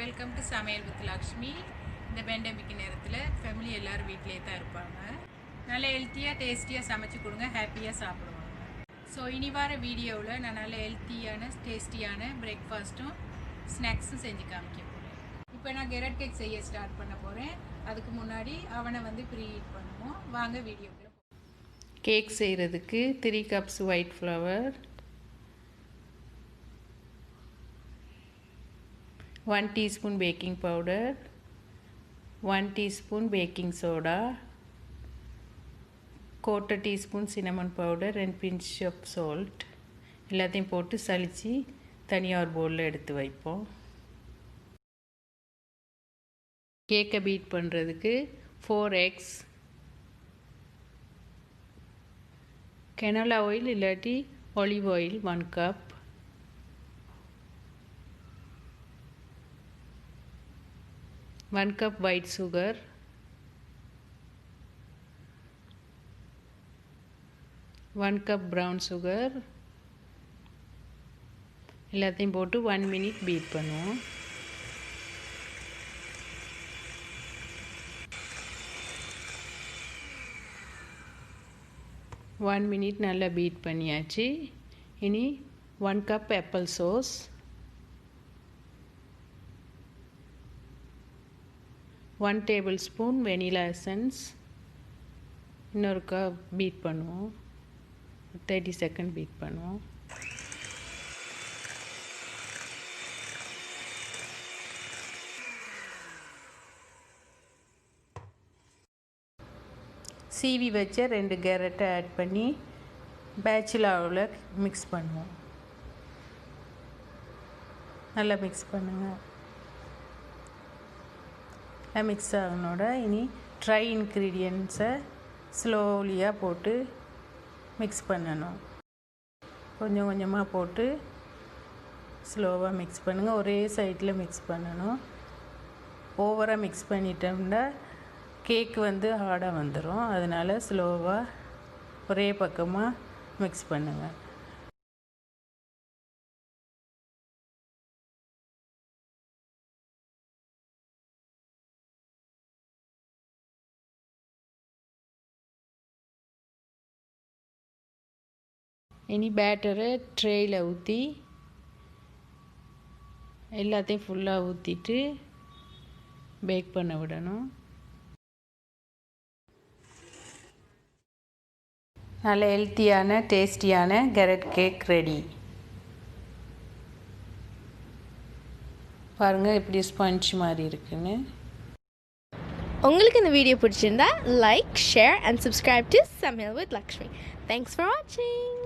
Welcome to சமையல் with Lakshmi. இந்த pandemic நேரத்தில் ஃபேமிலி எல்லோரும் வீட்டிலே தான் இருப்பாங்க. நல்ல ஹெல்த்தியாக டேஸ்டியாக சமைச்சு கொடுங்க, ஹாப்பியாக சாப்பிடுவாங்க. ஸோ இனி வர வீடியோவில் நான் நல்ல ஹெல்த்தியான டேஸ்டியான பிரேக்ஃபாஸ்ட்டும் ஸ்நாக்ஸும் செஞ்சு காமிக்க போகிறேன். இப்போ நான் கேரட் கேக் செய்ய ஸ்டார்ட் பண்ண போகிறேன். அதுக்கு முன்னாடி அவனை ப்ரீ ஹீட் பண்ணுவோம். வாங்க வீடியோக்குள்ள. கேக் செய்கிறதுக்கு 3 cups white flower, 1 teaspoon baking powder, 1 teaspoon baking soda, 1/4 teaspoon cinnamon powder and pinch of salt. எல்லாத்தையும் போட்டு சலிச்சு தனியாக ஒரு பவுலில் எடுத்து வைப்போம். கேக்கை பீட் பண்ணுறதுக்கு 4 eggs, Canola oil இல்லாட்டி olive oil 1 cup, 1 cup white sugar, 1 cup brown sugar. எல்லாத்தையும் போட்டு 1 minute பீட் பண்ணுவோம். ஒன் மினிட் நல்லா பீட் பண்ணியாச்சு. இனி 1 cup applesauce, 1 tablespoon vanilla essence. இன்னொரு கப் பீட் பண்ணுவோம். 30 seconds பீட் பண்ணுவோம். சீவி வச்ச 2 கேரட்டை ஆட் பண்ணி பேச்சிலாவில் மிக்ஸ் பண்ணுவோம். நல்லா மிக்ஸ் பண்ணுங்கள். மிக்ஸ் ஆகனோட இனி ட்ரை இன்க்ரீடியன்ட்ஸை ஸ்லோலியாக போட்டு மிக்ஸ் பண்ணணும். கொஞ்சம் கொஞ்சமாக போட்டு ஸ்லோவாக மிக்ஸ் பண்ணுங்கள். ஒரே சைடில் மிக்ஸ் பண்ணணும். ஓவராக மிக்ஸ் பண்ணிட்டோம்னா கேக் ஹார்டாக வந்துடும். அதனால் ஸ்லோவாக ஒரே பக்கமாக மிக்ஸ் பண்ணுங்கள். இனி பேட்டரை ட்ரேயில் ஊற்றி எல்லாத்தையும் ஃபுல்லாக ஊற்றிட்டு பேக் பண்ண விடணும். நல்ல ஹெல்த்தியான டேஸ்டியான கேரட் கேக் ரெடி. பாருங்கள் எப்படி ஸ்பஞ்ச் மாதிரி இருக்குன்னு. உங்களுக்கு இந்த வீடியோ பிடிச்சிருந்தா like, share and subscribe to Samil with Lakshmi. Thanks for watching.